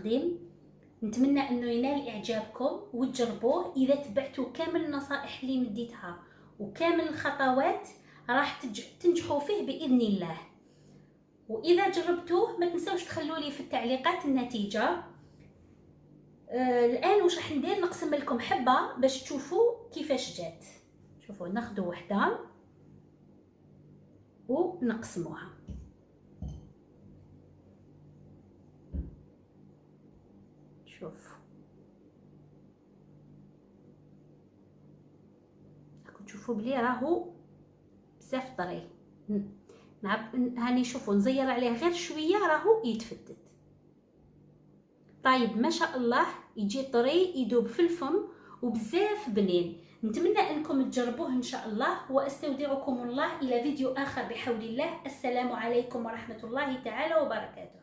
التقديم. نتمنى انه ينال اعجابكم وتجربوه. اذا تبعتوا كامل النصائح اللي مديتها وكامل الخطوات راح تنجحوا فيه باذن الله. واذا جربتوه ما تنسوش تخلوا لي في التعليقات النتيجه. الان واش راح ندير، نقسم لكم حبه باش تشوفوا كيفاش جات. شوفوا، ناخذوا وحده ونقسموها. شوفوا، راكم تشوفوا بلي راهو بزاف طري. هاني شوفوا نزير عليه غير شويه راهو يتفتت. طيب ما شاء الله يجي طري يذوب في الفم وبزاف بنين. نتمنى انكم تجربوه ان شاء الله، واستودعكم الله الى فيديو اخر بحول الله. السلام عليكم ورحمه الله تعالى وبركاته.